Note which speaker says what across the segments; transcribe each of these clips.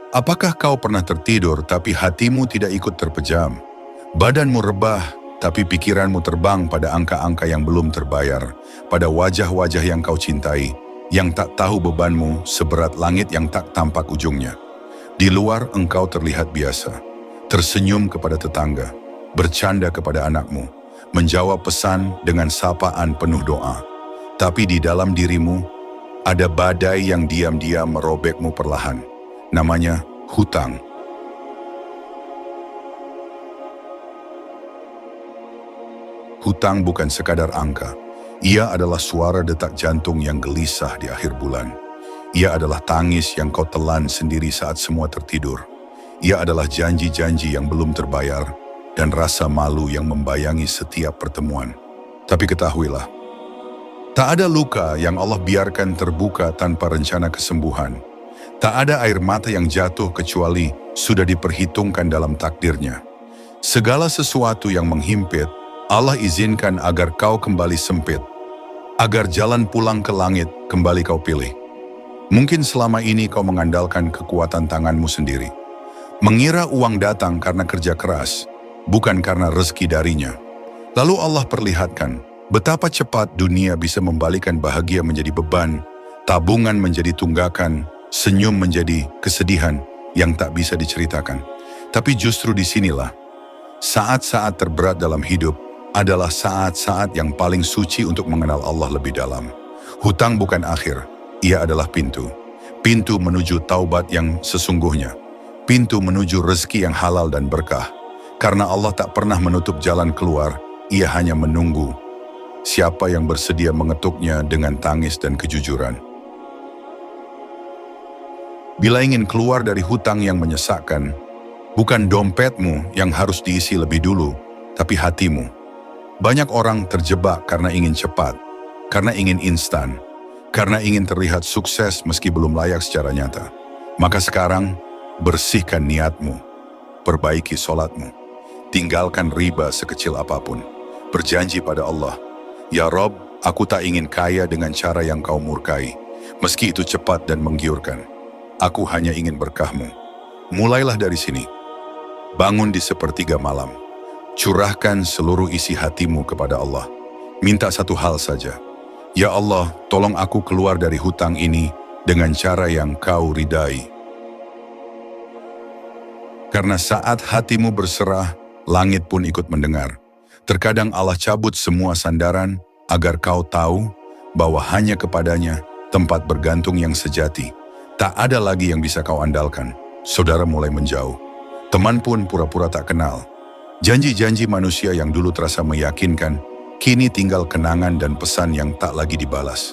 Speaker 1: Apakah kau pernah tertidur tapi hatimu tidak ikut terpejam? Badanmu rebah tapi pikiranmu terbang pada angka-angka yang belum terbayar, pada wajah-wajah yang kau cintai, yang tak tahu bebanmu seberat langit yang tak tampak ujungnya. Di luar engkau terlihat biasa, tersenyum kepada tetangga, bercanda kepada anakmu, menjawab pesan dengan sapaan penuh doa. Tapi di dalam dirimu ada badai yang diam-diam merobekmu perlahan. Namanya hutang. Hutang bukan sekadar angka. Ia adalah suara detak jantung yang gelisah di akhir bulan. Ia adalah tangis yang kau telan sendiri saat semua tertidur. Ia adalah janji-janji yang belum terbayar dan rasa malu yang membayangi setiap pertemuan. Tapi ketahuilah, tak ada luka yang Allah biarkan terbuka tanpa rencana kesembuhan. Tak ada air mata yang jatuh kecuali sudah diperhitungkan dalam takdirnya. Segala sesuatu yang menghimpit, Allah izinkan agar kau kembali sempit, agar jalan pulang ke langit kembali kau pilih. Mungkin selama ini kau mengandalkan kekuatan tanganmu sendiri, mengira uang datang karena kerja keras, bukan karena rezeki darinya. Lalu Allah perlihatkan betapa cepat dunia bisa membalikan bahagia menjadi beban, tabungan menjadi tunggakan, senyum menjadi kesedihan yang tak bisa diceritakan. Tapi justru disinilah, saat-saat terberat dalam hidup adalah saat-saat yang paling suci untuk mengenal Allah lebih dalam. Hutang bukan akhir, ia adalah pintu. Pintu menuju taubat yang sesungguhnya. Pintu menuju rezeki yang halal dan berkah. Karena Allah tak pernah menutup jalan keluar, ia hanya menunggu siapa yang bersedia mengetuknya dengan tangis dan kejujuran. Bila ingin keluar dari hutang yang menyesakkan, bukan dompetmu yang harus diisi lebih dulu, tapi hatimu. Banyak orang terjebak karena ingin cepat, karena ingin instan, karena ingin terlihat sukses meski belum layak secara nyata. Maka sekarang, bersihkan niatmu, perbaiki sholatmu, tinggalkan riba sekecil apapun. Berjanji pada Allah, "Ya Rob, aku tak ingin kaya dengan cara yang kau murkai, meski itu cepat dan menggiurkan. Aku hanya ingin berkahmu." Mulailah dari sini. Bangun di sepertiga malam. Curahkan seluruh isi hatimu kepada Allah. Minta satu hal saja. "Ya Allah, tolong aku keluar dari hutang ini dengan cara yang kau ridai." Karena saat hatimu berserah, langit pun ikut mendengar. Terkadang Allah cabut semua sandaran agar kau tahu bahwa hanya kepadanya tempat bergantung yang sejati. Tak ada lagi yang bisa kau andalkan. Saudara mulai menjauh. Teman pun pura-pura tak kenal. Janji-janji manusia yang dulu terasa meyakinkan, kini tinggal kenangan dan pesan yang tak lagi dibalas.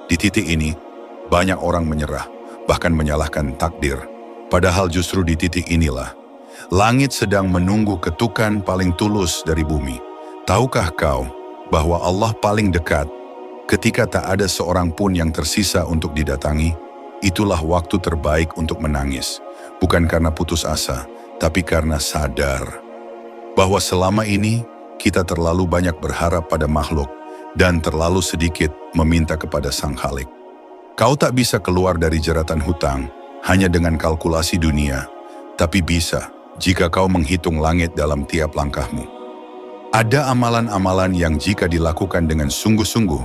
Speaker 1: Di titik ini, banyak orang menyerah, bahkan menyalahkan takdir. Padahal justru di titik inilah, langit sedang menunggu ketukan paling tulus dari bumi. Tahukah kau bahwa Allah paling dekat ketika tak ada seorang pun yang tersisa untuk didatangi? Itulah waktu terbaik untuk menangis, bukan karena putus asa, tapi karena sadar bahwa selama ini kita terlalu banyak berharap pada makhluk dan terlalu sedikit meminta kepada Sang Khalik. Kau tak bisa keluar dari jeratan hutang hanya dengan kalkulasi dunia, tapi bisa jika kau menghitung langit dalam tiap langkahmu. Ada amalan-amalan yang jika dilakukan dengan sungguh-sungguh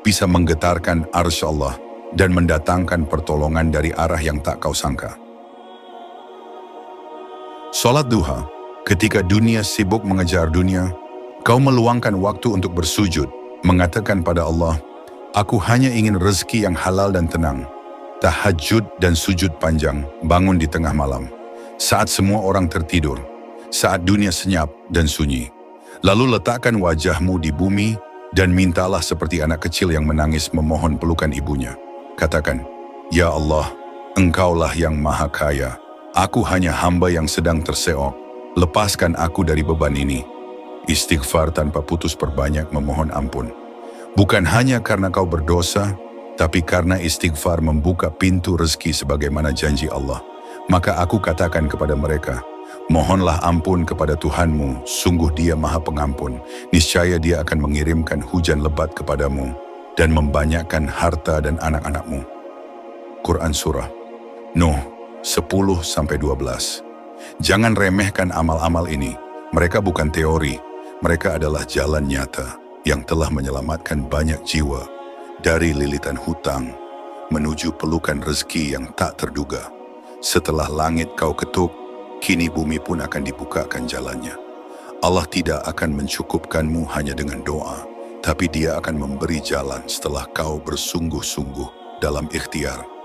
Speaker 1: bisa menggetarkan arsy Allah dan mendatangkan pertolongan dari arah yang tak kau sangka. Salat duha, ketika dunia sibuk mengejar dunia, kau meluangkan waktu untuk bersujud, mengatakan pada Allah, "Aku hanya ingin rezeki yang halal dan tenang." Tahajud dan sujud panjang, bangun di tengah malam, saat semua orang tertidur, saat dunia senyap dan sunyi. Lalu letakkan wajahmu di bumi dan mintalah seperti anak kecil yang menangis memohon pelukan ibunya. Katakan, "Ya Allah, Engkaulah yang maha kaya. Aku hanya hamba yang sedang terseok. Lepaskan aku dari beban ini." Istighfar tanpa putus perbanyak memohon ampun. Bukan hanya karena kau berdosa, tapi karena istighfar membuka pintu rezeki sebagaimana janji Allah. Maka aku katakan kepada mereka, "Mohonlah ampun kepada Tuhanmu, sungguh Dia maha pengampun. Niscaya Dia akan mengirimkan hujan lebat kepadamu dan membanyakkan harta dan anak-anakmu." Quran Surah Nuh 10-12. Jangan remehkan amal-amal ini. Mereka bukan teori, mereka adalah jalan nyata yang telah menyelamatkan banyak jiwa dari lilitan hutang menuju pelukan rezeki yang tak terduga. Setelah langit kau ketuk, kini bumi pun akan dibukakan jalannya. Allah tidak akan mencukupkanmu hanya dengan doa, tapi Dia akan memberi jalan setelah kau bersungguh-sungguh dalam ikhtiar.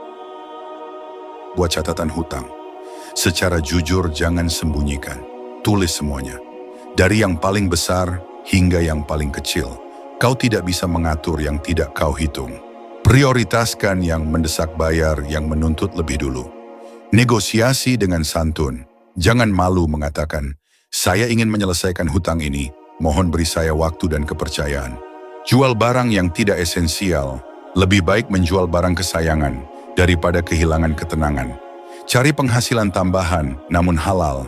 Speaker 1: Buat catatan hutang. Secara jujur jangan sembunyikan. Tulis semuanya. Dari yang paling besar hingga yang paling kecil. Kau tidak bisa mengatur yang tidak kau hitung. Prioritaskan yang mendesak bayar, yang menuntut lebih dulu. Negosiasi dengan santun. Jangan malu mengatakan, saya ingin menyelesaikan hutang ini, mohon beri saya waktu dan kepercayaan. Jual barang yang tidak esensial, lebih baik menjual barang kesayangan daripada kehilangan ketenangan. Cari penghasilan tambahan, namun halal.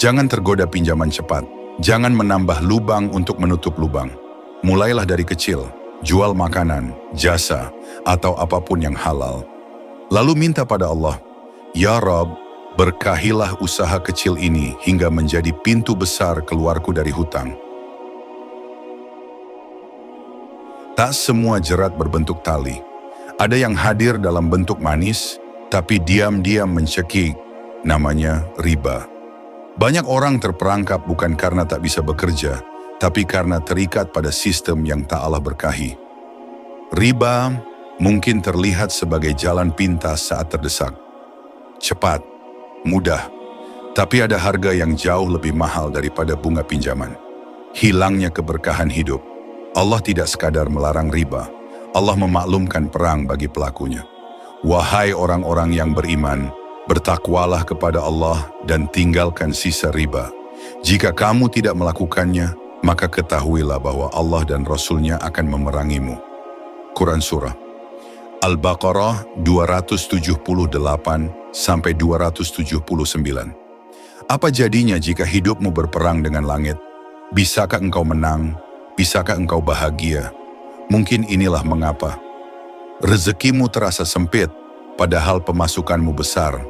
Speaker 1: Jangan tergoda pinjaman cepat. Jangan menambah lubang untuk menutup lubang. Mulailah dari kecil, jual makanan, jasa, atau apapun yang halal. Lalu minta pada Allah, Ya Rabb, berkahilah usaha kecil ini hingga menjadi pintu besar keluarku dari hutang. Tak semua jerat berbentuk tali. Ada yang hadir dalam bentuk manis, tapi diam-diam mencekik, namanya riba. Banyak orang terperangkap bukan karena tak bisa bekerja, tapi karena terikat pada sistem yang tak Allah berkahi. Riba mungkin terlihat sebagai jalan pintas saat terdesak. Cepat, mudah, tapi ada harga yang jauh lebih mahal daripada bunga pinjaman. Hilangnya keberkahan hidup. Allah tidak sekadar melarang riba, Allah memaklumkan perang bagi pelakunya. Wahai orang-orang yang beriman, bertakwalah kepada Allah dan tinggalkan sisa riba. Jika kamu tidak melakukannya, maka ketahuilah bahwa Allah dan Rasul-Nya akan memerangimu. Quran Surah Al-Baqarah 278-279. Apa jadinya jika hidupmu berperang dengan langit? Bisakah engkau menang? Bisakah engkau bahagia? Mungkin inilah mengapa rezekimu terasa sempit, padahal pemasukanmu besar.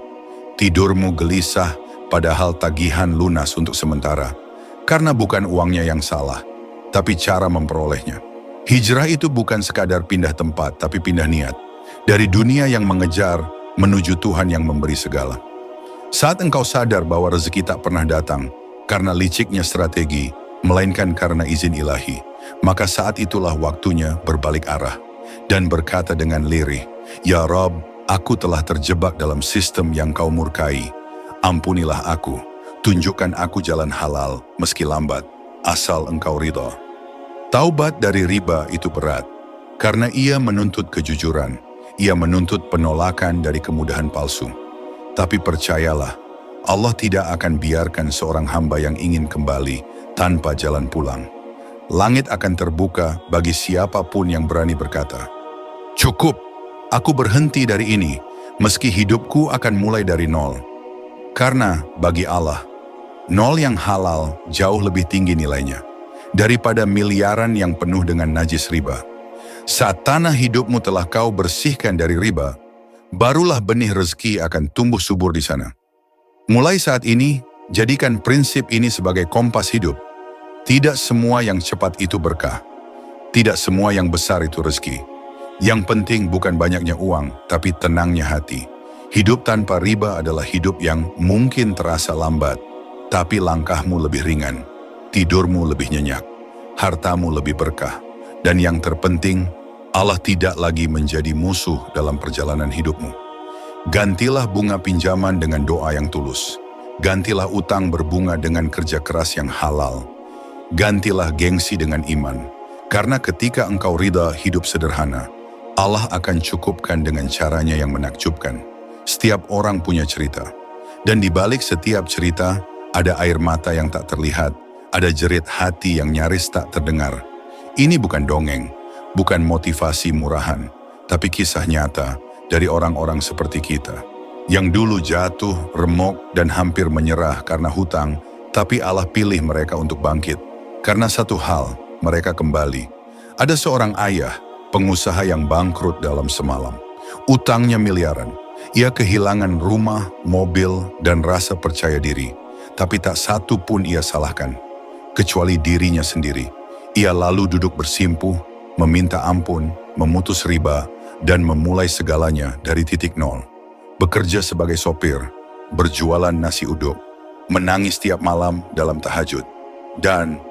Speaker 1: Tidurmu gelisah, padahal tagihan lunas untuk sementara. Karena bukan uangnya yang salah, tapi cara memperolehnya. Hijrah itu bukan sekadar pindah tempat, tapi pindah niat. Dari dunia yang mengejar, menuju Tuhan yang memberi segala. Saat engkau sadar bahwa rezeki tak pernah datang, karena liciknya strategi, melainkan karena izin ilahi, maka saat itulah waktunya berbalik arah dan berkata dengan lirih, Ya Rabb, aku telah terjebak dalam sistem yang kau murkai. Ampunilah aku, tunjukkan aku jalan halal meski lambat, asal engkau ridha. Taubat dari riba itu berat, karena ia menuntut kejujuran, ia menuntut penolakan dari kemudahan palsu. Tapi percayalah, Allah tidak akan biarkan seorang hamba yang ingin kembali tanpa jalan pulang. Langit akan terbuka bagi siapapun yang berani berkata, Cukup, aku berhenti dari ini, meski hidupku akan mulai dari nol. Karena bagi Allah, nol yang halal jauh lebih tinggi nilainya daripada miliaran yang penuh dengan najis riba. Saat tanah hidupmu telah kau bersihkan dari riba, barulah benih rezeki akan tumbuh subur di sana. Mulai saat ini, jadikan prinsip ini sebagai kompas hidup. Tidak semua yang cepat itu berkah. Tidak semua yang besar itu rezeki. Yang penting bukan banyaknya uang, tapi tenangnya hati. Hidup tanpa riba adalah hidup yang mungkin terasa lambat, tapi langkahmu lebih ringan, tidurmu lebih nyenyak, hartamu lebih berkah. Dan yang terpenting, Allah tidak lagi menjadi musuh dalam perjalanan hidupmu. Gantilah bunga pinjaman dengan doa yang tulus. Gantilah utang berbunga dengan kerja keras yang halal. Gantilah gengsi dengan iman. Karena ketika engkau ridha hidup sederhana, Allah akan cukupkan dengan caranya yang menakjubkan. Setiap orang punya cerita. Dan di balik setiap cerita, ada air mata yang tak terlihat. Ada jerit hati yang nyaris tak terdengar. Ini bukan dongeng, bukan motivasi murahan, tapi kisah nyata dari orang-orang seperti kita, yang dulu jatuh, remuk, dan hampir menyerah karena hutang, tapi Allah pilih mereka untuk bangkit. Karena satu hal, mereka kembali. Ada seorang ayah, pengusaha yang bangkrut dalam semalam. Utangnya miliaran. Ia kehilangan rumah, mobil, dan rasa percaya diri, tapi tak satu pun ia salahkan, kecuali dirinya sendiri. Ia lalu duduk bersimpuh, meminta ampun, memutus riba, dan memulai segalanya dari titik nol. Bekerja sebagai sopir, berjualan nasi uduk, menangis tiap malam dalam tahajud. Dan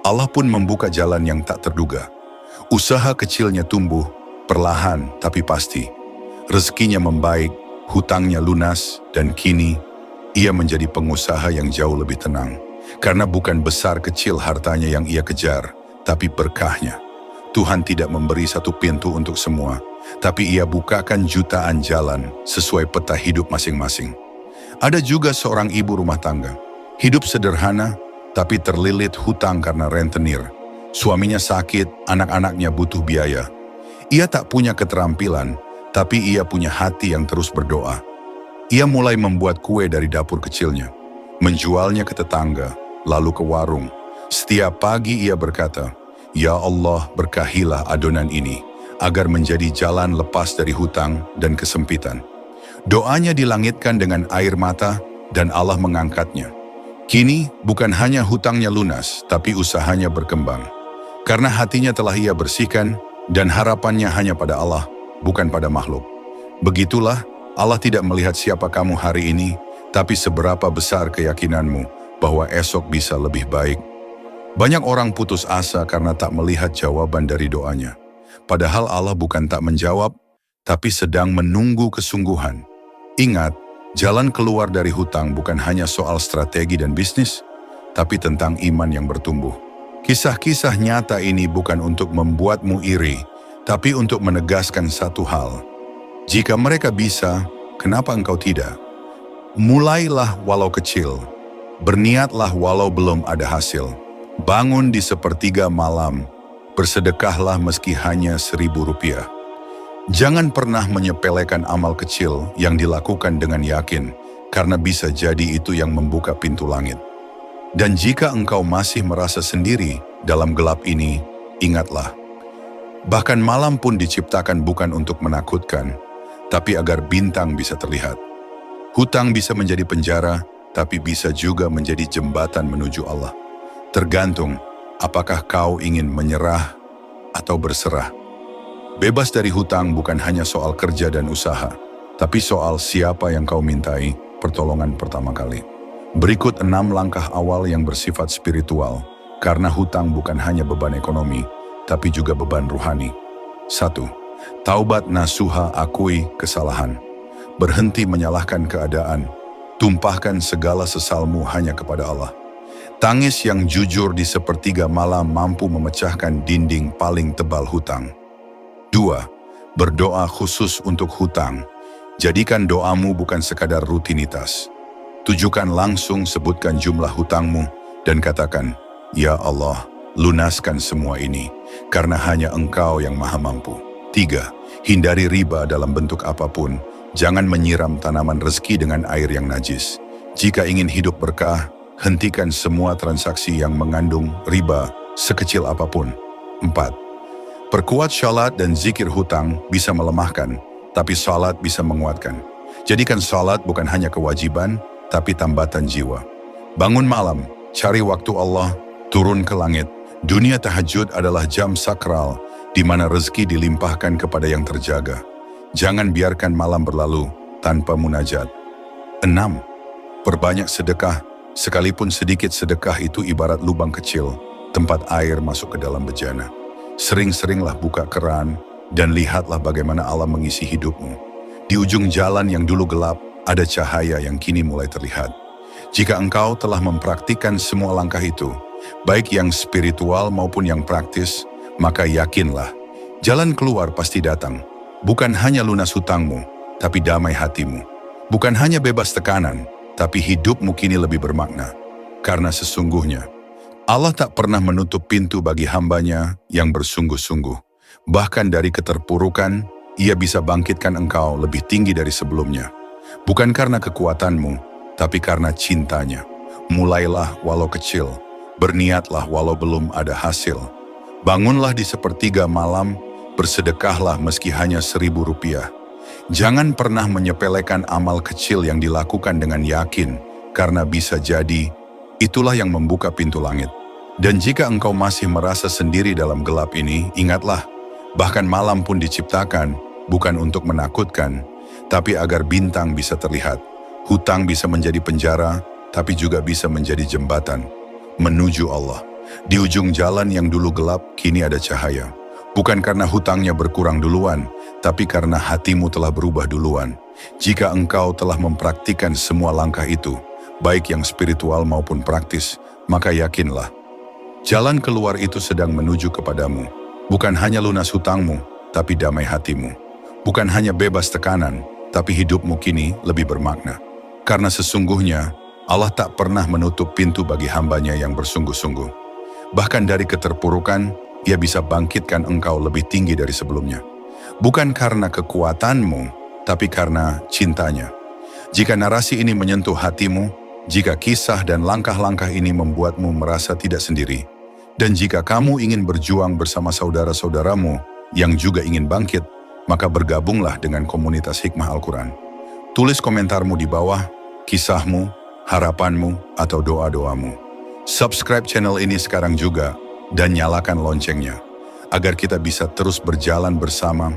Speaker 1: Allah pun membuka jalan yang tak terduga. Usaha kecilnya tumbuh, perlahan tapi pasti. Rezekinya membaik, hutangnya lunas, dan kini ia menjadi pengusaha yang jauh lebih tenang. Karena bukan besar kecil hartanya yang ia kejar, tapi berkahnya. Tuhan tidak memberi satu pintu untuk semua, tapi ia bukakan jutaan jalan sesuai peta hidup masing-masing. Ada juga seorang ibu rumah tangga. Hidup sederhana, tapi terlilit hutang karena rentenir. Suaminya sakit, anak-anaknya butuh biaya. Ia tak punya keterampilan, tapi ia punya hati yang terus berdoa. Ia mulai membuat kue dari dapur kecilnya, menjualnya ke tetangga, lalu ke warung. Setiap pagi ia berkata, "Ya Allah, berkahilah adonan ini, agar menjadi jalan lepas dari hutang dan kesempitan." Doanya dilangitkan dengan air mata, dan Allah mengangkatnya. Kini bukan hanya hutangnya lunas, tapi usahanya berkembang. Karena hatinya telah ia bersihkan, dan harapannya hanya pada Allah, bukan pada makhluk. Begitulah, Allah tidak melihat siapa kamu hari ini, tapi seberapa besar keyakinanmu bahwa esok bisa lebih baik. Banyak orang putus asa karena tak melihat jawaban dari doanya. Padahal Allah bukan tak menjawab, tapi sedang menunggu kesungguhan. Ingat, jalan keluar dari hutang bukan hanya soal strategi dan bisnis, tapi tentang iman yang bertumbuh. Kisah-kisah nyata ini bukan untuk membuatmu iri, tapi untuk menegaskan satu hal. Jika mereka bisa, kenapa engkau tidak? Mulailah walau kecil, berniatlah walau belum ada hasil. Bangun di sepertiga malam, bersedekahlah meski hanya Rp1.000. Jangan pernah menyepelekan amal kecil yang dilakukan dengan yakin, karena bisa jadi itu yang membuka pintu langit. Dan jika engkau masih merasa sendiri dalam gelap ini, ingatlah, bahkan malam pun diciptakan bukan untuk menakutkan, tapi agar bintang bisa terlihat. Hutang bisa menjadi penjara, tapi bisa juga menjadi jembatan menuju Allah. Tergantung, apakah kau ingin menyerah atau berserah. Bebas dari hutang bukan hanya soal kerja dan usaha, tapi soal siapa yang kau mintai pertolongan pertama kali. Berikut 6 langkah awal yang bersifat spiritual, karena hutang bukan hanya beban ekonomi, tapi juga beban ruhani. 1. Taubat nasuha, akui kesalahan. Berhenti menyalahkan keadaan. Tumpahkan segala sesalmu hanya kepada Allah. Tangis yang jujur di sepertiga malam mampu memecahkan dinding paling tebal hutang. 2. Berdoa khusus untuk hutang. Jadikan doamu bukan sekadar rutinitas. Tujukan langsung, sebutkan jumlah hutangmu, dan katakan, "Ya Allah, lunaskan semua ini, karena hanya Engkau yang maha mampu." 3. Hindari riba dalam bentuk apapun. Jangan menyiram tanaman rezeki dengan air yang najis. Jika ingin hidup berkah, hentikan semua transaksi yang mengandung riba sekecil apapun. 4. Perkuat salat dan zikir. Hutang bisa melemahkan, tapi salat bisa menguatkan. Jadikan salat bukan hanya kewajiban, tapi tambatan jiwa. Bangun malam, cari waktu Allah, turun ke langit. Dunia tahajud adalah jam sakral, di mana rezeki dilimpahkan kepada yang terjaga. Jangan biarkan malam berlalu tanpa munajat. 6. Perbanyak sedekah. Sekalipun sedikit sedekah itu ibarat lubang kecil, tempat air masuk ke dalam bejana. Sering-seringlah buka keran, dan lihatlah bagaimana Allah mengisi hidupmu. Di ujung jalan yang dulu gelap, ada cahaya yang kini mulai terlihat. Jika engkau telah mempraktikkan semua langkah itu, baik yang spiritual maupun yang praktis, maka yakinlah, jalan keluar pasti datang. Bukan hanya lunas hutangmu, tapi damai hatimu. Bukan hanya bebas tekanan, tapi hidupmu kini lebih bermakna. Karena sesungguhnya, Allah tak pernah menutup pintu bagi hambanya yang bersungguh-sungguh. Bahkan dari keterpurukan, Ia bisa bangkitkan engkau lebih tinggi dari sebelumnya. Bukan karena kekuatanmu, tapi karena cintanya. Mulailah walau kecil, berniatlah walau belum ada hasil. Bangunlah di sepertiga malam, bersedekahlah meski hanya Rp1.000. Jangan pernah menyepelekan amal kecil yang dilakukan dengan yakin, karena bisa jadi itulah yang membuka pintu langit. Dan jika engkau masih merasa sendiri dalam gelap ini, ingatlah, bahkan malam pun diciptakan bukan untuk menakutkan, tapi agar bintang bisa terlihat. Hutang bisa menjadi penjara, tapi juga bisa menjadi jembatan menuju Allah. Di ujung jalan yang dulu gelap, kini ada cahaya. Bukan karena hutangnya berkurang duluan, tapi karena hatimu telah berubah duluan. Jika engkau telah mempraktikkan semua langkah itu, baik yang spiritual maupun praktis, maka yakinlah, jalan keluar itu sedang menuju kepadamu. Bukan hanya lunas hutangmu, tapi damai hatimu. Bukan hanya bebas tekanan, tapi hidupmu kini lebih bermakna. Karena sesungguhnya, Allah tak pernah menutup pintu bagi hambanya yang bersungguh-sungguh. Bahkan dari keterpurukan, Ia bisa bangkitkan engkau lebih tinggi dari sebelumnya. Bukan karena kekuatanmu, tapi karena cintanya. Jika narasi ini menyentuh hatimu, jika kisah dan langkah-langkah ini membuatmu merasa tidak sendiri, dan jika kamu ingin berjuang bersama saudara-saudaramu yang juga ingin bangkit, maka bergabunglah dengan komunitas Hikmah Al-Quran. Tulis komentarmu di bawah, kisahmu, harapanmu, atau doa-doamu. Subscribe channel ini sekarang juga, dan nyalakan loncengnya, agar kita bisa terus berjalan bersama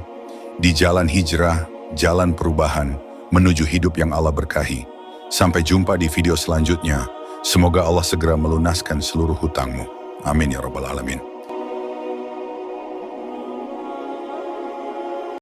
Speaker 1: di jalan hijrah, jalan perubahan, menuju hidup yang Allah berkahi. Sampai jumpa di video selanjutnya. Semoga Allah segera melunaskan seluruh hutangmu. Amin ya Rabbal Alamin.